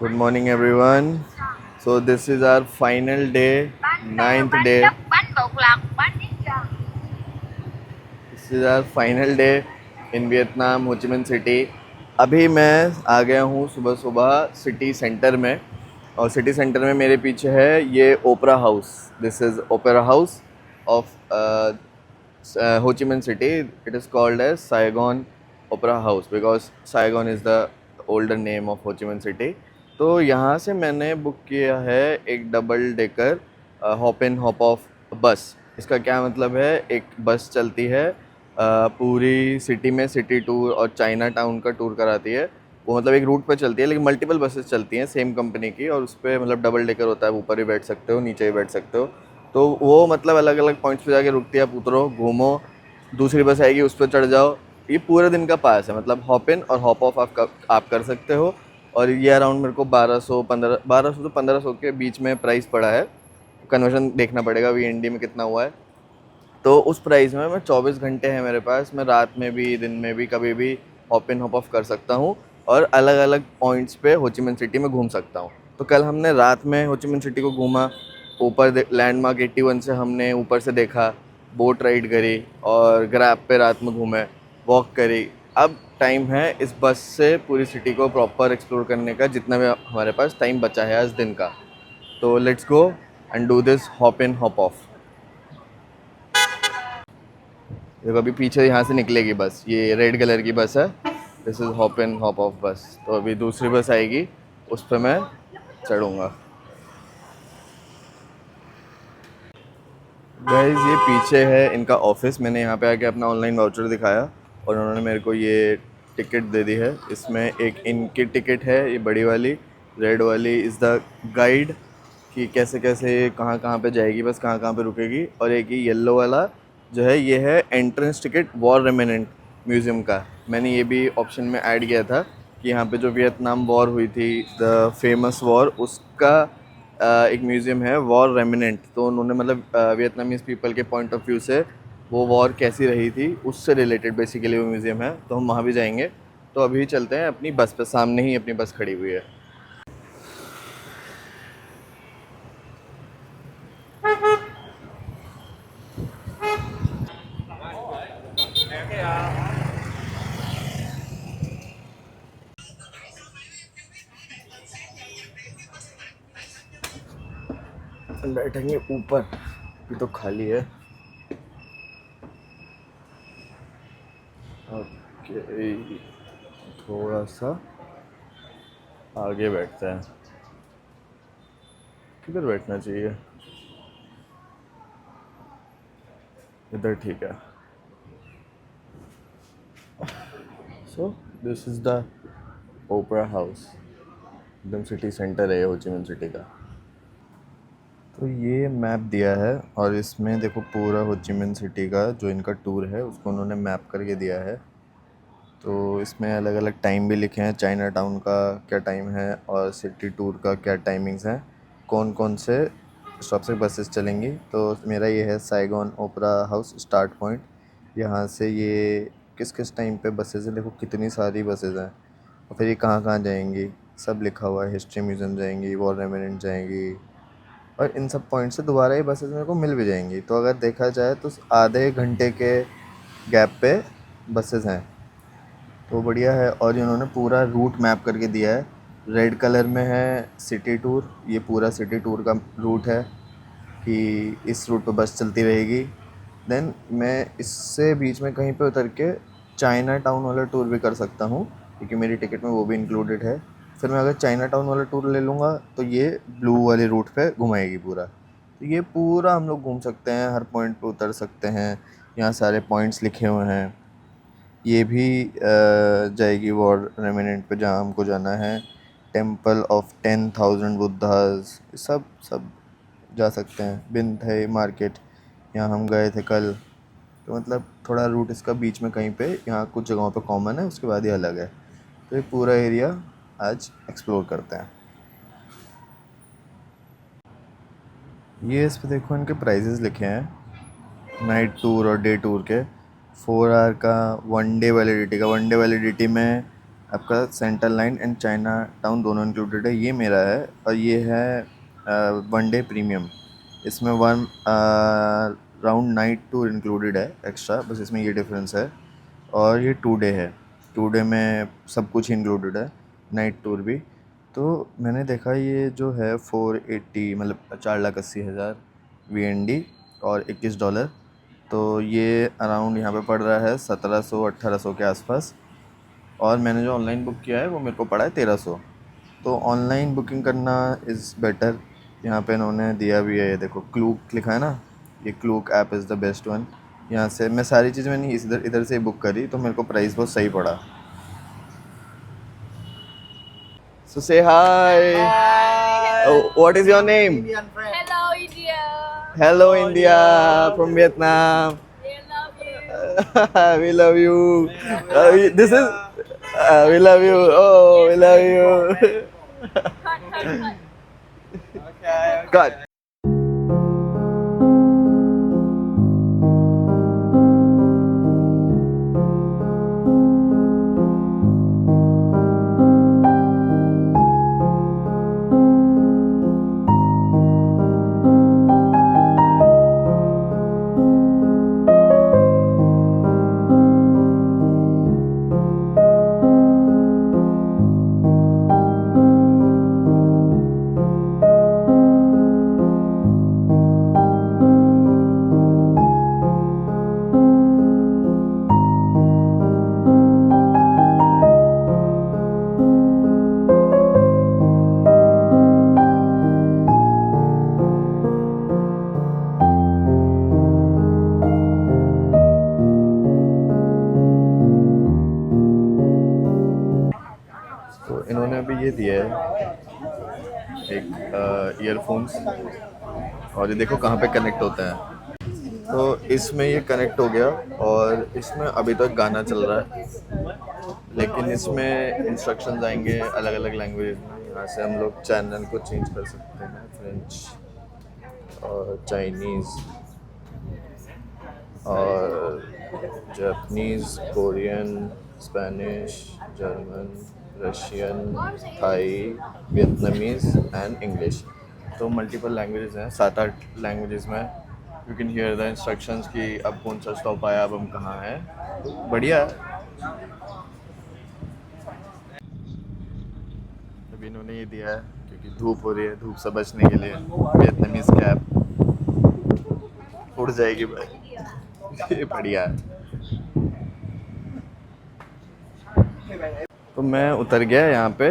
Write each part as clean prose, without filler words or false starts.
Good morning, everyone. So this is our final day, ninth day. This is our final day in Vietnam, Ho Chi Minh City. अभी मैं आ गया हूँ सुबह सुबह city centre में, और सिटी सेंटर में मेरे पीछे है ये opera house. This is opera house of Ho Chi Minh City. It is called as Saigon Opera House because Saigon is the older name of Ho Chi Minh City. तो यहाँ से मैंने book किया है एक double decker hop in hop off बस. इसका क्या मतलब है, एक बस चलती है पूरी सिटी में सिटी टूर और चाइना टाउन का टूर कराती है. वो मतलब एक रूट पे चलती है, लेकिन मल्टीपल बसेस चलती हैं सेम कंपनी की, और उस पर मतलब डबल डेकर होता है, ऊपर भी बैठ सकते हो नीचे भी बैठ सकते हो. तो वो मतलब अलग अलग पॉइंट्स पे जाके रुकती है, आप उतरो, घूमो, दूसरी बस आएगी उस पर चढ़ जाओ. ये पूरे दिन का पास है, मतलब हॉप इन और हॉप ऑफ आप कर सकते हो. और ये अराउंड मेरे को 1200 से 1500 के बीच में प्राइस पड़ा है. कन्वर्जन देखना पड़ेगा वीएनडी में कितना हुआ है. तो उस प्राइस में मैं 24 घंटे हैं मेरे पास, मैं रात में भी दिन में भी कभी भी हॉप इन हॉप ऑफ कर सकता हूँ, और अलग अलग पॉइंट्स पे हो ची मिन सिटी में घूम सकता हूँ. तो कल हमने रात में हो ची मिन सिटी को घूमा. ऊपर लैंडमार्क 81 से हमने ऊपर से देखा, बोट राइड करी, और ग्रैब पे रात में घूमे, वॉक करी. अब टाइम है इस बस से पूरी सिटी को प्रॉपर एक्सप्लोर करने का, जितना भी हमारे पास टाइम बचा है आज दिन का. तो let's go and do this hop in hop off. देखो अभी पीछे यहाँ से निकलेगी बस, ये रेड कलर की बस है. This is hop in hop off बस. तो अभी दूसरी बस आएगी, उस पर मैं चढ़ूँगा. गाइस ये पीछे है इनका ऑफिस. मैंने यहाँ पे आके अपना ऑनलाइन वाउचर दिखाया, और उन्होंने मेरे को ये टिकट दे दी है. इसमें एक इनकी टिकट है, ये बड़ी वाली रेड वाली इज़ द गाइड, कि कैसे कैसे कहाँ कहाँ पे जाएगी बस, कहाँ कहाँ पे रुकेगी. और एक ये येलो वाला जो है, ये है entrance ticket war remnant museum का. मैंने ये भी ऑप्शन में ऐड किया था कि यहाँ पे जो वियतनाम वॉर हुई थी, द फेमस वॉर, उसका एक म्यूज़ियम है वॉर रेमिनेंट. तो उन्होंने मतलब वियतनामीज़ पीपल के पॉइंट ऑफ व्यू से वो वॉर कैसी रही थी उससे रिलेटेड बेसिकली वो म्यूज़ियम है. तो हम वहाँ भी जाएंगे. तो अभी चलते हैं अपनी बस पे, सामने ही अपनी बस खड़ी हुई है. बैठेंगे ऊपर, अभी तो खाली है. ओके, थोड़ा सा आगे बैठते हैं. किधर बैठना चाहिए? इधर ठीक है. So this is the opera house. एकदम सिटी सेंटर है हो ची मिन सिटी का. तो ये मैप दिया है, और इसमें देखो पूरा हो ची मिन सिटी का जो इनका टूर है उसको उन्होंने मैप करके दिया है. तो इसमें अलग अलग टाइम भी लिखे हैं, चाइना टाउन का क्या टाइम है और सिटी टूर का क्या टाइमिंग्स हैं, कौन कौन से स्टॉप से बसेस चलेंगी. तो मेरा ये है साइगॉन ओपरा हाउस स्टार्ट पॉइंट. यहाँ से ये किस किस टाइम पे बसेस हैं, देखो कितनी सारी बसेस हैं. और फिर ये कहाँ कहाँ जाएंगी सब लिखा हुआ है. हिस्ट्री म्यूज़ियम जाएंगी, वॉर रेमिनेंट जाएंगी, और इन सब पॉइंट से दोबारा ये बसेस मेरे को मिल भी जाएंगी. तो अगर देखा जाए तो आधे घंटे के गैप पे बसेस हैं. तो बढ़िया है. और इन्होंने पूरा रूट मैप करके दिया है. रेड कलर में है सिटी टूर, ये पूरा सिटी टूर का रूट है कि इस रूट पे बस चलती रहेगी. देन मैं इससे बीच में कहीं पे उतर के चाइना टाउन वाला टूर भी कर सकता हूँ, क्योंकि मेरी टिकट में वो भी इंक्लूडेड है. फिर मैं अगर चाइना टाउन वाला टूर ले लूँगा तो ये ब्लू वाले रूट पे घुमाएगी पूरा. तो ये पूरा हम लोग घूम सकते हैं, हर पॉइंट पे उतर सकते हैं. यहाँ सारे पॉइंट्स लिखे हुए हैं. ये भी जाएगी वॉर रेमिनेंट पे जहाँ हमको जाना है. टेम्पल ऑफ 10,000 बुद्धाज, सब सब जा सकते हैं. बिन थे मार्केट, यहाँ हम गए थे कल. तो मतलब थोड़ा रूट इसका बीच में कहीं पे, यहाँ कुछ जगहों पे कॉमन है, उसके बाद ये अलग है. तो ये पूरा एरिया आज एक्सप्लोर करते हैं. ये इस पे देखो इनके प्राइजेस लिखे हैं नाइट टूर और डे टूर के. 4 आवर का, 1 डे वैलिडिटी का. 1 डे वैलिडिटी में आपका central line and China town दोनों इंक्लूडेड है। ये मेरा है और ये है 1 डे प्रीमियम। इसमें one round night tour included है एक्स्ट्रा, बस इसमें ये डिफरेंस है। और ये 2 डे है, 2 डे में सब कुछ इंक्लूडेड है, नाइट टूर भी। तो मैंने देखा ये जो है 480 मतलब 4,80,000 VND और $21। तो ये अराउंड यहाँ पे पड़ रहा है 1700-1800 के आसपास। और मैंने जो ऑनलाइन बुक किया है वो मेरे को पड़ा है 1300। तो ऑनलाइन बुकिंग करना इज़ बेटर। यहाँ पे इन्होंने दिया भी है, ये देखो क्लूक लिखा है ना, ये Klook app is the best one. यहाँ से मैं सारी चीज़ मैंने इधर इधर से ही बुक करी, तो मेरे को प्राइस बहुत सही पड़ा। So say hi. What is your name? Hello, India. Hello India from Vietnam. We love you. We love you. This is we love you. Oh, we love you. Cut. Cut. तो इन्होंने अभी ये दिया है एक ईयरफोन्स, और ये देखो कहाँ पे कनेक्ट होता है। तो इसमें ये कनेक्ट हो गया और इसमें अभी तक गाना चल रहा है, लेकिन इसमें इंस्ट्रक्शंस आएंगे अलग अलग लैंग्वेज में। यहाँ से हम लोग चैनल को चेंज कर सकते हैं, फ्रेंच और चाइनीज़ और Japanese, Korean, Spanish, German, Russian, Thai, Vietnamese and English. तो मल्टीपल लैंग्वेजेस हैं, 7-8 लैंग्वेजेस में। You can hear the instructions कि अब कौन सा स्टॉप आया, अब हम कहाँ हैं। बढ़िया है। अभी इन्होंने ये दिया है क्योंकि धूप हो रही है, धूप से बचने के लिए वियतनामीज़ कैप उड़ जाएगी भाई। ये बढ़िया है। तो मैं उतर गया यहाँ पे,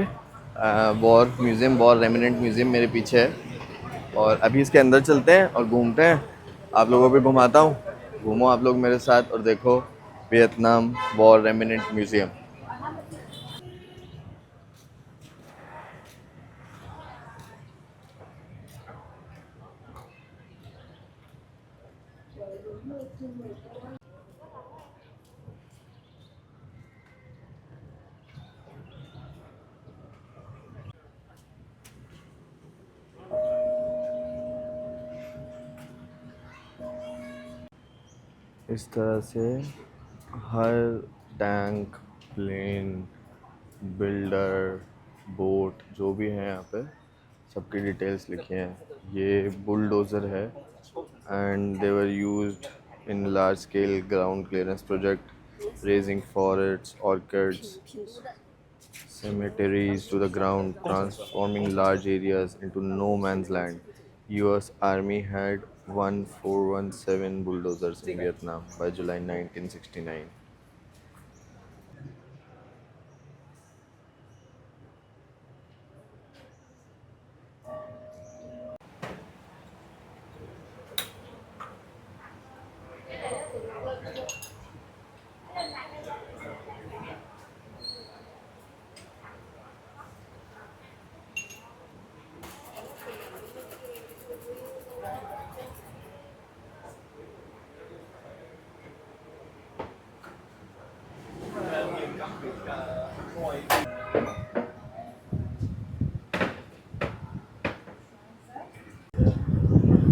war museum, war remnant museum मेरे पीछे है। और अभी इसके अंदर चलते हैं और घूमते हैं, आप लोगों को भी घुमाता हूँ। घूमो आप लोग मेरे साथ और देखो वियतनाम वॉर रेमिनेंट म्यूज़ियम। इस तरह से हर टैंक, प्लेन, बिल्डर, बोट जो भी है यहाँ पे सबकी डिटेल्स लिखी हैं। ये बुलडोज़र है and they were used in large scale ground clearance project, raising forests, orchids, cemeteries to the ground, transforming large areas into no man's land. US Army had 1417 bulldozers in Vietnam by July 1969.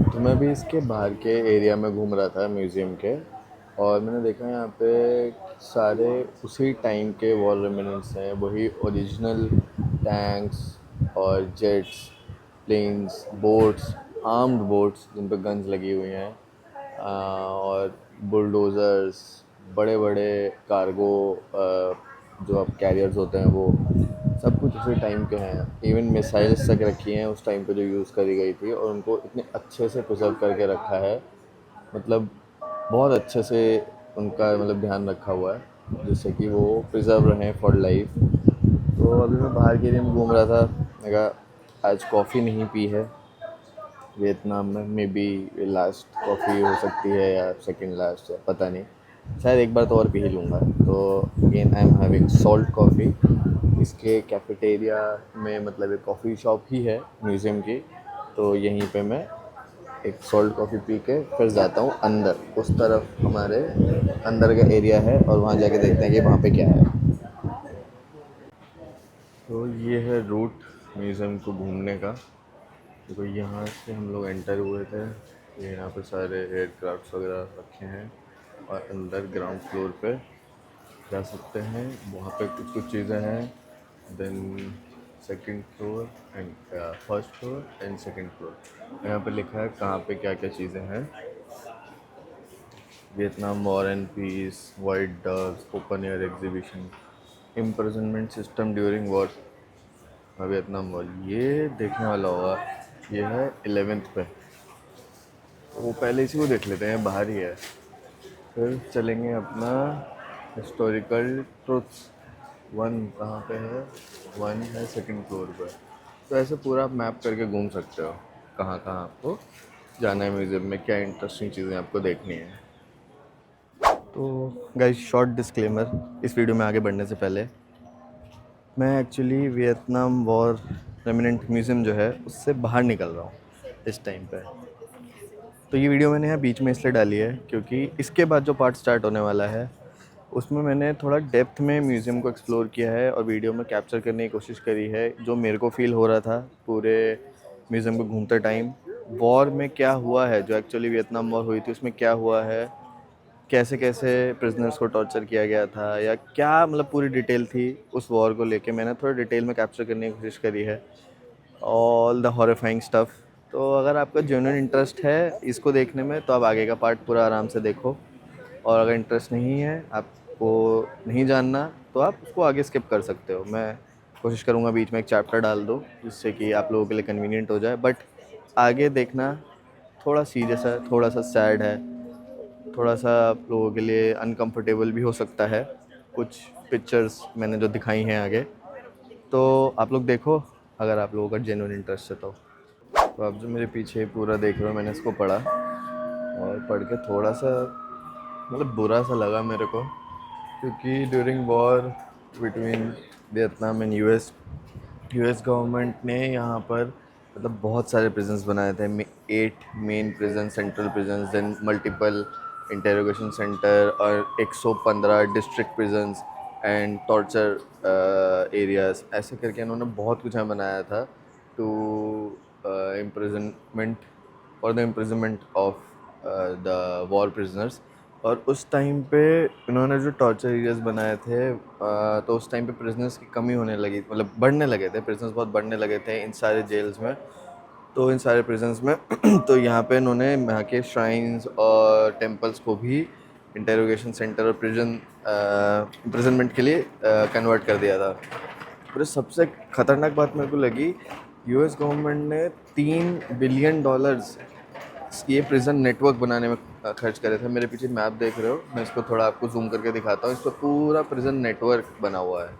तो मैं भी इसके बाहर के area में घूम रहा था म्यूज़ियम के, और मैंने देखा यहाँ पे सारे उसी टाइम के वॉर रेमिनेंट्स हैं, वही ओरिजिनल टैंक्स और jets, planes, boats, armed boats जिन पर गन्स लगी हुई हैं, और बुलडोज़र्स, बड़े बड़े कार्गो जो अब कैरियर्स होते हैं, वो सब कुछ उसी टाइम के हैं। इवन मिसाइल्स तक रखी हैं उस टाइम पे जो यूज़ करी गई थी, और उनको इतने अच्छे से प्रिजर्व करके रखा है, मतलब बहुत अच्छे से उनका मतलब ध्यान रखा हुआ है जिससे कि वो प्रिजर्व रहें फॉर लाइफ। तो अभी मैं बाहर के एरिया में घूम रहा था, मैंने कहा आज कॉफ़ी नहीं पी है वियतनाम में, मे बी लास्ट कॉफ़ी हो सकती है या सेकंड लास्ट, या पता नहीं, शायद एक बार तो और पी ही लूँगा। तो again I am having salt coffee. इसके कैफेटेरिया में मतलब एक कॉफ़ी शॉप ही है म्यूज़ियम की, तो यहीं पे मैं एक सॉल्ट कॉफ़ी पी के फिर जाता हूँ अंदर, उस तरफ हमारे अंदर का एरिया है, और वहाँ जाके देखते हैं कि वहाँ पे क्या है। तो ये है रूट म्यूज़ियम को घूमने का। तो यहाँ से हम लोग एंटर हुए थे, ये यहाँ पे सारे एयरक्राफ्ट्स वगैरह रखे हैं, और अंदर ग्राउंड फ्लोर पे जा सकते हैं, वहाँ पे कुछ कुछ चीज़ें हैं। Then second floor and first floor and second floor, यहाँ पे लिखा है कहाँ पे क्या क्या चीज़ें हैं। Vietnam war and peace, white doves, open air exhibition, imprisonment system during war, Vietnam war, ये देखने वाला होगा। ये है 11th पे, वो पहले इसी को देख लेते हैं, बाहर ही है। फिर चलेंगे अपना हिस्टोरिकल ट्रुथ्स। वन कहाँ पे है? वन है सेकंड फ्लोर पर। तो ऐसे पूरा आप मैप करके घूम सकते हो कहाँ कहाँ आपको जाना है, म्यूज़ियम में क्या इंटरेस्टिंग चीज़ें आपको देखनी है। तो गाइस, शॉर्ट डिस्क्लेमर, इस वीडियो में आगे बढ़ने से पहले मैं actually Vietnam war remnant museum जो है उससे बाहर निकल रहा हूँ इस टाइम पे। तो ये वीडियो मैंने यहाँ बीच में इसलिए डाली है क्योंकि इसके बाद जो पार्ट स्टार्ट होने वाला है उसमें मैंने थोड़ा डेप्थ में म्यूज़ियम को एक्सप्लोर किया है और वीडियो में कैप्चर करने की कोशिश करी है जो मेरे को फ़ील हो रहा था पूरे म्यूज़ियम को घूमते टाइम। वॉर में क्या हुआ है, जो एक्चुअली वियतनाम वॉर हुई थी उसमें क्या हुआ है, कैसे कैसे प्रिजनर्स को टॉर्चर किया गया था, या क्या मतलब पूरी डिटेल थी उस वॉर को लेके, मैंने थोड़ा डिटेल में कैप्चर करने की कोशिश करी है, ऑल द हॉरिफाइंग स्टफ़। तो अगर आपका जेन्युइन इंटरेस्ट है इसको देखने में तो आप आगे का पार्ट पूरा आराम से देखो, और अगर इंटरेस्ट नहीं है, आपको नहीं जानना, तो आप उसको आगे स्किप कर सकते हो। मैं कोशिश करूँगा बीच में एक चैप्टर डाल दूँ जिससे कि आप लोगों के लिए कन्वीनियंट हो जाए, बट आगे देखना थोड़ा सीरियस है, थोड़ा सा सैड है, थोड़ा सा आप लोगों के लिए अनकंफर्टेबल भी हो सकता है। कुछ पिक्चर्स मैंने जो दिखाई हैं आगे, तो आप लोग देखो अगर आप लोगों का जेन्युइन इंटरेस्ट है तो आप जो मेरे पीछे पूरा देख रहे हो, मैंने इसको पढ़ा, और पढ़ के थोड़ा सा मतलब बुरा सा लगा मेरे को, क्योंकि during war between Vietnam and US government ने यहाँ पर मतलब बहुत सारे प्रिजन्स बनाए थे। 8 main prison, central prison, then multiple interrogation centre, और 115 district prisons and torture areas, ऐसे करके इन्होंने बहुत कुछ यहाँ बनाया था टू इम्प्रिजनमेंट और the imprisonment of the war prisoners. और उस टाइम पे इन्होंने जो टॉर्चर एरियाज बनाए थे, तो उस टाइम पे प्रिजनर्स की कमी होने लगी, मतलब बढ़ने लगे थे, प्रिजनर्स बहुत बढ़ने लगे थे इन सारे जेल्स में। तो इन सारे प्रिजन्स में तो यहाँ पे इन्होंने यहाँ के श्राइन्स और टेम्पल्स को भी इंटेरोगेशन सेंटर और प्रिजनमेंट के लिए कन्वर्ट कर दिया था। और सबसे ख़तरनाक बात मेरे को लगी, यूएस गवर्नमेंट ने $3 बिलियन ये प्रिजन नेटवर्क बनाने में खर्च करे थे। मेरे पीछे मैप देख रहे हो, मैं इसको थोड़ा आपको जूम करके दिखाता हूँ, इस पर पूरा प्रिजन नेटवर्क बना हुआ है।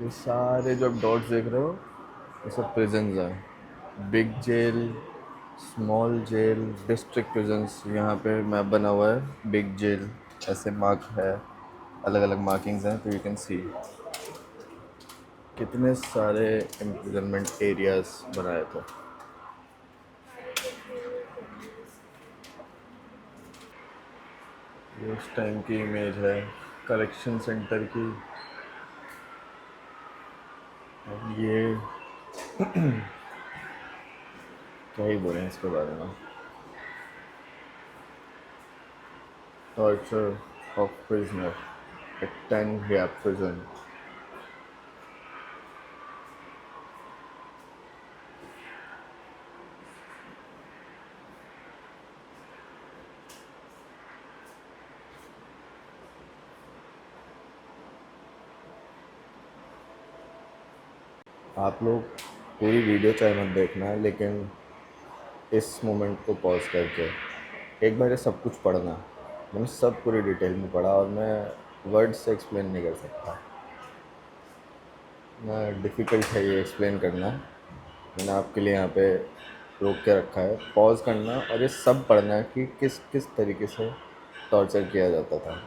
ये सारे जो आप डॉट्स देख रहे हो ये सब प्रिजन्स हैं, big jail, small jail, district prisons. यहाँ पे मैप बना हुआ है, बिग जेल ऐसे मार्क है, अलग अलग मार्किंग्स हैं, तो यू कैन सी कितने सारे इम्प्रिजनमेंट एरियाज बनाए थे। ये उस टाइम की इमेज है करेक्शन सेंटर की। अब ये क्या ही बोलें इसके बारे में। torture of prisoner at Ten Gap prison. आप लोग पूरी वीडियो चाहे मत देखना, लेकिन इस मोमेंट को पॉज करके एक बार ये सब कुछ पढ़ना। मैंने सब पूरी डिटेल में पढ़ा और मैं वर्ड से एक्सप्लेन नहीं कर सकता, ना डिफ़िकल्ट है ये एक्सप्लेन करना। मैंने आपके लिए यहाँ पे रोक के रखा है, पॉज करना और ये सब पढ़ना कि किस किस तरीके से टॉर्चर किया जाता था।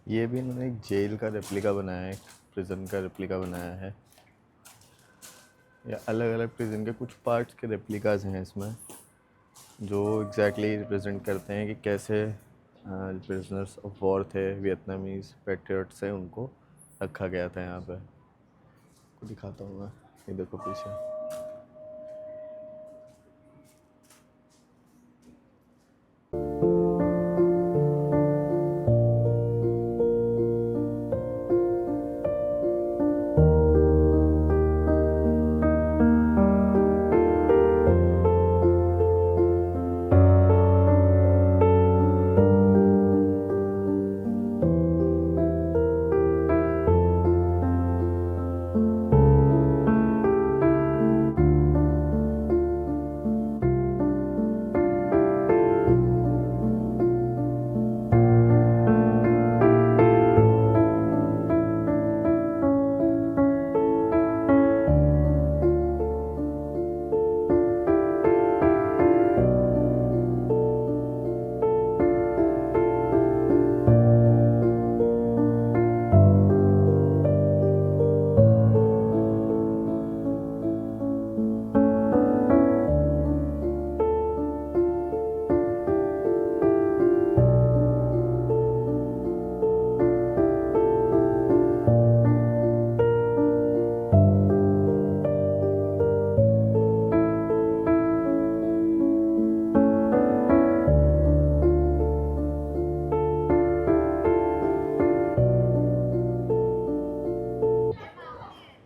ये भी इन्होंने एक जेल का रेप्लिका बनाया है, एक प्रिजन का रेप्लिका बनाया है, या अलग अलग प्रिजन के कुछ पार्ट्स के रेप्लिकाज हैं इसमें, जो एग्जैक्टली रिप्रेजेंट करते हैं कि कैसे प्रिजनर्स ऑफ वॉर थे, वियतनामीज़ पैट्रियट्स हैं, उनको रखा गया था यहाँ पे। को दिखाता हूँ मैं, ये देखो पीछे।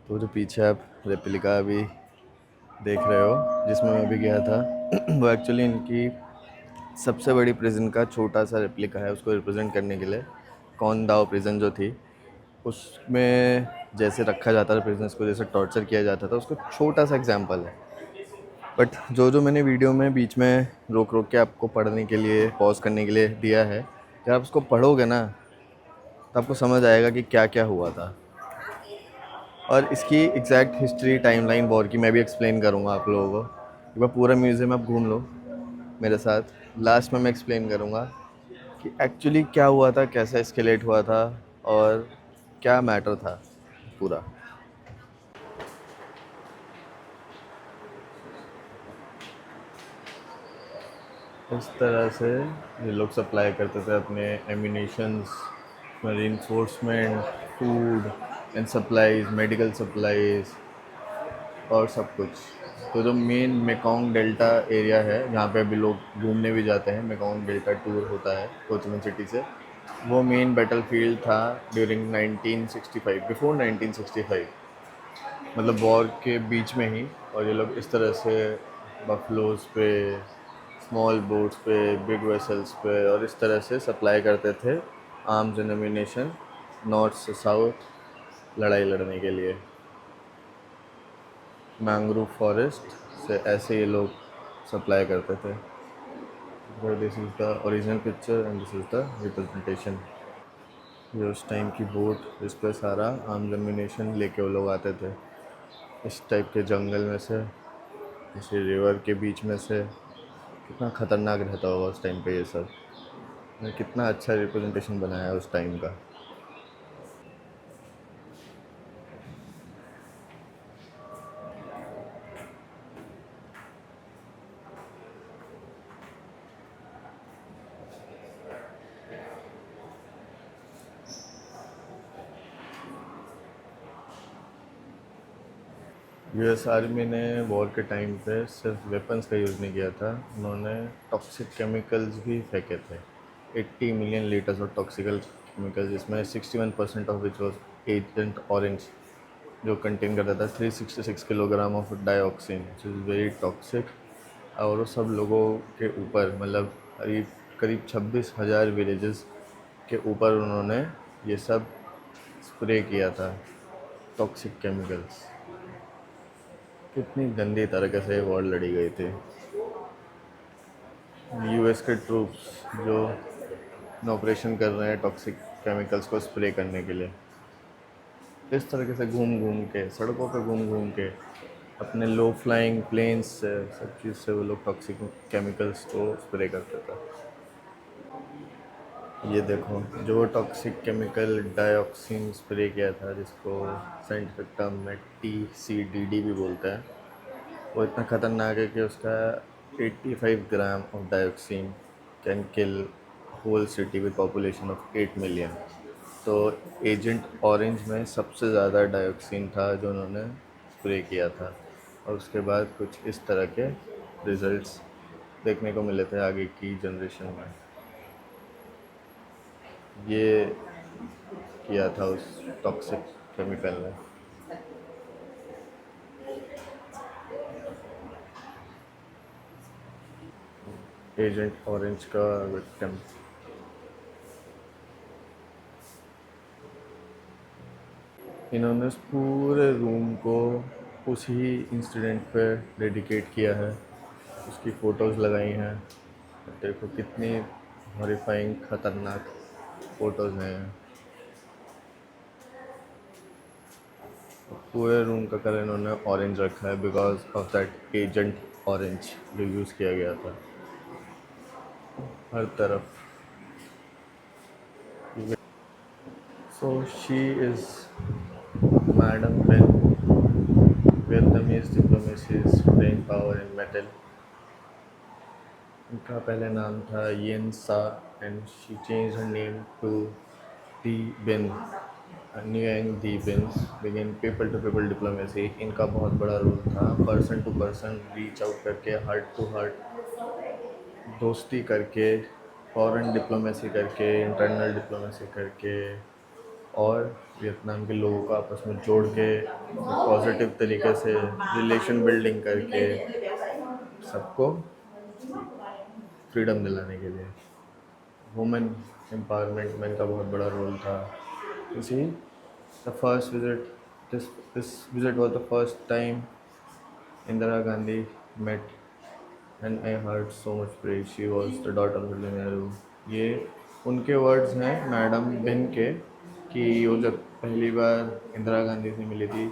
तो जो पीछे आप रेप्लिका अभी देख रहे हो, जिसमें मैं भी गया था, वो एक्चुअली इनकी सबसे बड़ी प्रिजन का छोटा सा रेप्लिका है। उसको रिप्रेजेंट करने के लिए कौन दाव प्रिजन जो थी, उसमें जैसे रखा जाता था प्रिजनर्स को, जैसे टॉर्चर किया जाता था, उसको छोटा सा एग्जांपल है। बट जो मैंने वीडियो में बीच में रोक रोक के आपको पढ़ने के लिए, पॉज करने के लिए दिया है, जब आप उसको पढ़ोगे ना तो आपको समझ आएगा कि क्या क्या हुआ था। और इसकी एग्जैक्ट हिस्ट्री, टाइमलाइन वॉर की मैं भी एक्सप्लेन करूँगा आप लोगों को। एक बार पूरा म्यूज़ियम आप घूम लो मेरे साथ। लास्ट में मैं एक्सप्लेन करूँगा कि एक्चुअली क्या हुआ था, कैसा एस्केलेट हुआ था और क्या मैटर था पूरा। इस तरह से ये लोग सप्लाई करते थे अपने ammunitions, reinforcement, food and supplies, medical supplies और सब कुछ। तो जो मेन मेकोंग डेल्टा एरिया है जहाँ पे अभी लोग घूमने भी जाते हैं, मेकोंग डेल्टा टूर होता है होचिमिन सिटी से, वो मेन बैटलफील्ड था ड्यूरिंग 1965, बिफोर 1965, मतलब वॉर के बीच में ही। और ये लोग इस तरह से बफलोज पे, स्मॉल बोट्स पे, बिग वेसल्स पे और इस तरह से सप्लाई करते थे आर्म्स एंड एम्यूनेशन नॉर्थ से साउथ लड़ाई लड़ने के लिए। मैंग्रोव फॉरेस्ट से ऐसे ये लोग सप्लाई करते थे। This is the original picture and this is the representation. ये उस टाइम की बोट जिस पर सारा आर्म्स एम्यूनेशन लेके वो लोग आते थे, इस टाइप के जंगल में से, इसी रिवर के बीच में से। कितना ख़तरनाक रहता होगा उस टाइम पे ये सब। कितना अच्छा रिप्रेजेंटेशन बनाया है उस टाइम का। यूएस आर्मी ने वॉर के टाइम पे सिर्फ वेपन्स का यूज़ नहीं किया था, उन्होंने टॉक्सिक केमिकल्स भी फेंके थे। 80 मिलियन लीटर्स ऑफ टॉक्सिकल केमिकल्स, जिसमें 61% of which was agent orange, जो कंटेन करता था 366 kilogram of dioxin, which is very toxic. और वो सब लोगों के ऊपर, मतलब करीब करीब 26,000 विलेजेस के ऊपर उन्होंने ये सब स्प्रे किया था, टॉक्सिक केमिकल्स। कितनी गंदी तरीके से वॉर लड़ी गई थी। यूएस के ट्रूप्स जो ऑपरेशन कर रहे हैं टॉक्सिक केमिकल्स को स्प्रे करने के लिए, इस तरीके से घूम घूम के, सड़कों पे घूम घूम के, अपने लो फ्लाइंग प्लेन्स से, सब चीज़ से वो लोग टॉक्सिक केमिकल्स को स्प्रे करते थे। ये देखो, जो टॉक्सिक केमिकल डाइऑक्सिन स्प्रे किया था, जिसको साइंटिफिक टर्म में TCDD भी बोलते हैं, वो इतना ख़तरनाक है कि उसका 85 gram of dioxin can kill whole city with population of 8 million. तो एजेंट ऑरेंज में सबसे ज़्यादा डाइऑक्सिन था जो उन्होंने स्प्रे किया था, और उसके बाद कुछ इस तरह के रिजल्ट्स देखने को मिले थे आगे की जनरेशन में। ये किया था उस टॉक्सिक केमिकल ने। एजेंट ऑरेंज का विक्टिम। इन्होंने उस पूरे रूम को उसी इंसिडेंट पे डेडिकेट किया है, उसकी फ़ोटोज़ लगाई हैं। देखो कितनी हॉरिफाइंग ख़तरनाक फ़ोटोज़ हैं। पूरे रूम का कलर इन्होंने ऑरेंज रखा है because of that agent orange जो यूज़ किया गया था हर तरफ। So she is madam Binh, Vietnamese diplomacy's brain power in metal. उनका पहले नाम था येन सा and she change her name to Thi Binh, Nguyen Thi Binh, begin people to people diplomacy. इनका बहुत बड़ा रोल था person to person reach out करके, हार्ट टू हार्ट दोस्ती करके, फॉरेन डिप्लोमेसी करके, इंटरनल डिप्लोमेसी करके, और वियतनाम के लोगों को आपस में जोड़ के पॉजिटिव तरीके से रिलेशन बिल्डिंग करके सबको फ्रीडम दिलाने के लिए। वुमेन एम्पावरमेंट में इनका बहुत बड़ा रोल था। इसी the first visit, this visit was the first time Indira Gandhi met and I heard so much praise, she was the daughter of Nehru. ये उनके वर्ड्स हैं मैडम बिन के, कि वो जब पहली बार इंदिरा गांधी से मिली थी,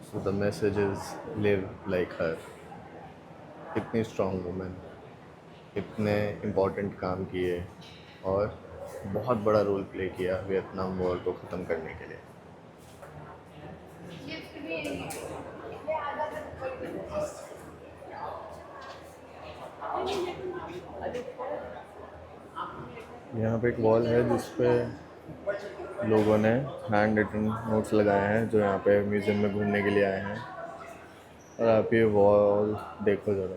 so the message is live like her. इतनी स्ट्रॉन्ग वुमेन, इतने इम्पोर्टेंट काम किए और बहुत बड़ा रोल प्ले किया वियतनाम वॉर को ख़त्म करने के लिए। पे एक वॉल है जिस पे लोगों ने हैंड रिटन नोट्स लगाए हैं जो यहाँ पे म्यूज़ियम में घूमने के लिए आए हैं। और आप ये वॉल देखो ज़रा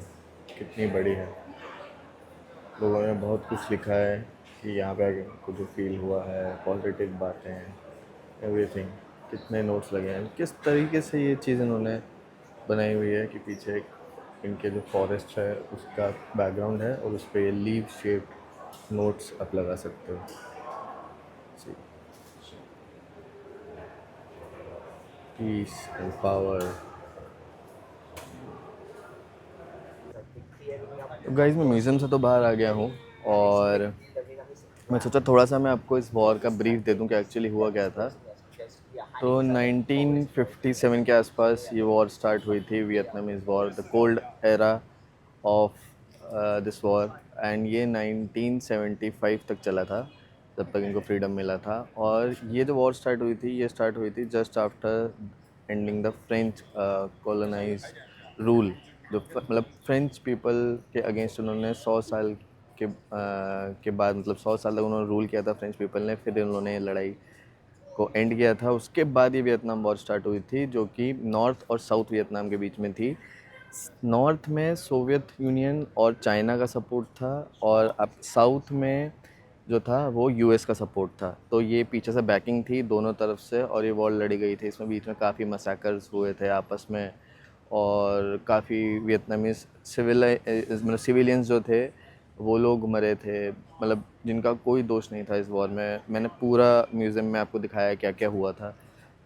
कितनी बड़ी है। लोगों ने बहुत कुछ लिखा है कि यहाँ पे आके उनको जो फील हुआ है, पॉजिटिव बातें हैं, एवरीथिंग। कितने नोट्स लगे हैं, किस तरीके से ये चीज़ इन्होंने बनाई हुई है कि पीछे एक इनके जो फॉरेस्ट है उसका बैकग्राउंड है और उस पर ये लीव शेप्ड नोट्स आप लगा सकते हो। Peace and power. तो गाइस मैं म्यूज़ियम से तो बाहर आ गया हूँ और मैं सोचा थोड़ा सा मैं आपको इस वॉर का ब्रीफ दे दूँ कि एक्चुअली हुआ क्या था। तो 1957 के आसपास ये वॉर स्टार्ट हुई थी, Vietnamese war, the cold era of this war. And ये 1975 तक चला था, जब तक इनको फ्रीडम मिला था। और ये जो वॉर स्टार्ट हुई थी, ये स्टार्ट हुई थी just after ending the French colonise rule. जो मतलब फ्रेंच पीपल के अगेंस्ट उन्होंने 100 साल के बाद, मतलब 100 साल तक उन्होंने रूल किया था फ्रेंच पीपल ने। फिर उन्होंने लड़ाई को एंड किया था। उसके बाद ये वियतनाम वॉर स्टार्ट हुई थी, जो कि नॉर्थ और साउथ वियतनाम के बीच में थी। नॉर्थ में सोवियत यूनियन और चाइना का सपोर्ट था, और अब साउथ में जो था वो यूएस का सपोर्ट था। तो ये पीछे से बैकिंग थी दोनों तरफ से, और ये वॉर लड़ी गई थी। इसमें बीच में काफ़ी मसैकर्स हुए थे आपस में, और काफ़ी वियतनामीज मतलब सिविलियंस जो थे वो लोग मरे थे, मतलब जिनका कोई दोष नहीं था इस वॉर में। मैंने पूरा म्यूज़ियम में आपको दिखाया क्या क्या हुआ था।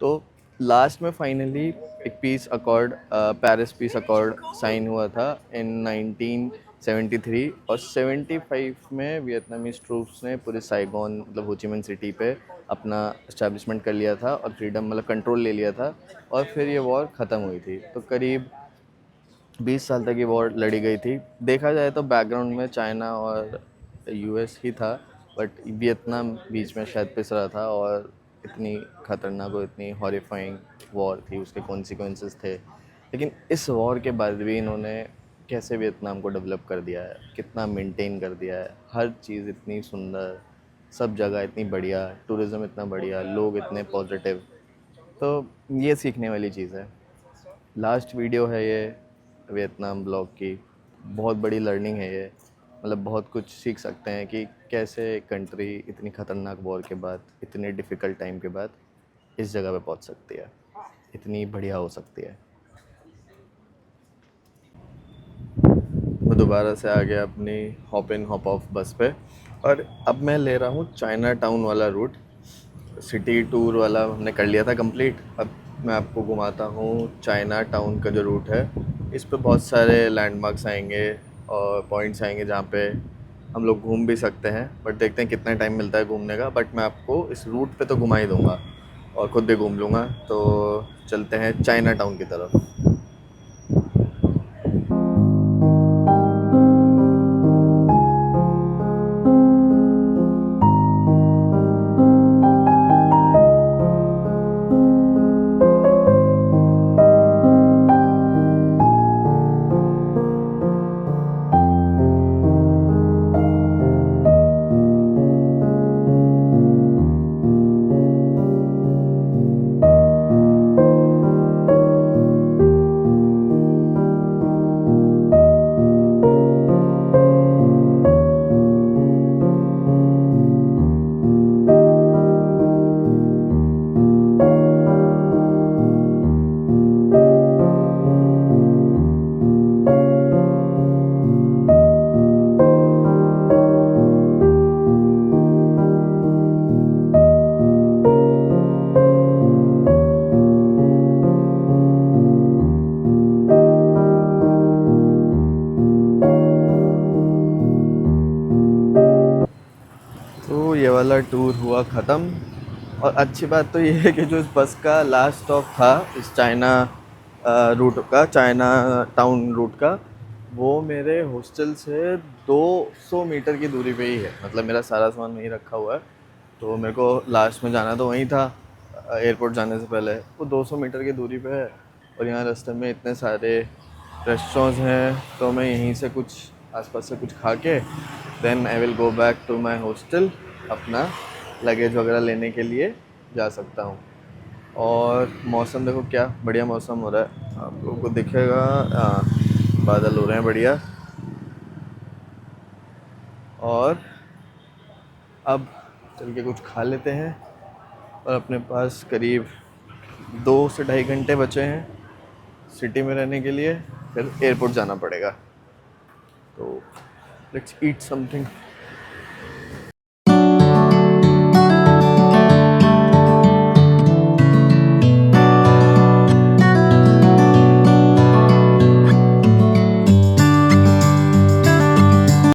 तो लास्ट में फाइनली एक peace accord, Paris peace accord sign हुआ था इन 1973। और 75 में वियतनामीज ट्रूप्स ने पूरे साइगोन मतलब होचिमिन सिटी पे अपना इस्टेब्लिशमेंट कर लिया था और फ्रीडम मतलब कंट्रोल ले लिया था। और फिर ये वॉर ख़त्म हुई थी। तो करीब 20 साल तक ये वॉर लड़ी गई थी। देखा जाए तो बैकग्राउंड में चाइना और यूएस ही था, बट वियतनाम बीच में शायद पिस रहा था। और इतनी ख़तरनाक और इतनी हॉरिफाइंग वॉर थी, उसके कॉन्सिक्वेंसेस थे। लेकिन इस वॉर के बाद भी इन्होंने कैसे वियतनाम को डेवलप कर दिया है, कितना मेंटेन कर दिया है, हर चीज़ इतनी सुंदर, सब जगह इतनी बढ़िया, टूरिज़्म इतना बढ़िया, लोग इतने पॉजिटिव। तो ये सीखने वाली चीज़ है। लास्ट वीडियो है ये वियतनाम ब्लॉग की। बहुत बड़ी लर्निंग है ये, मतलब बहुत कुछ सीख सकते हैं कि कैसे कंट्री इतनी ख़तरनाक वॉर के बाद, इतने डिफ़िकल्ट टाइम के बाद इस जगह पे पहुंच सकती है, इतनी बढ़िया हो सकती है। मैं दोबारा से आ गया अपनी हॉप इन हॉप ऑफ बस पे, और अब मैं ले रहा हूँ चाइना टाउन वाला रूट। सिटी टूर वाला हमने कर लिया था कंप्लीट। अब मैं आपको घुमाता हूँ चाइना टाउन का जो रूट है। इस पे बहुत सारे लैंडमार्क्स आएंगे और पॉइंट्स आएंगे जहाँ पे हम लोग घूम भी सकते हैं, बट देखते हैं कितना टाइम मिलता है घूमने का। बट मैं आपको इस रूट पे तो घुमा ही दूँगा और ख़ुद भी घूम लूँगा। तो चलते हैं चाइना टाउन की तरफ। तो ये वाला टूर हुआ ख़त्म। और अच्छी बात तो ये है कि जो इस बस का लास्ट स्टॉप था इस चाइना रूट का, चाइना टाउन रूट का, वो मेरे हॉस्टल से 200 मीटर की दूरी पे ही है। मतलब मेरा सारा सामान वहीं रखा हुआ है, तो मेरे को लास्ट में जाना तो वहीं था एयरपोर्ट जाने से पहले। वो 200 मीटर की दूरी पे है, और यहाँ रास्ते में इतने सारे रेस्टोरेंट्स हैं। तो मैं यहीं से कुछ आसपास से कुछ खा के then I will go back to my hostel अपना लगेज वगैरह लेने के लिए जा सकता हूँ। और मौसम देखो क्या बढ़िया मौसम हो रहा है, आप लोगों को दिखेगा। बादल हो रहे हैं बढ़िया। और अब चल के कुछ खा लेते हैं, और अपने पास करीब 2 से ढाई घंटे बचे हैं सिटी में रहने के लिए, फिर एयरपोर्ट जाना पड़ेगा। तो लेट्स ईट समथिंग।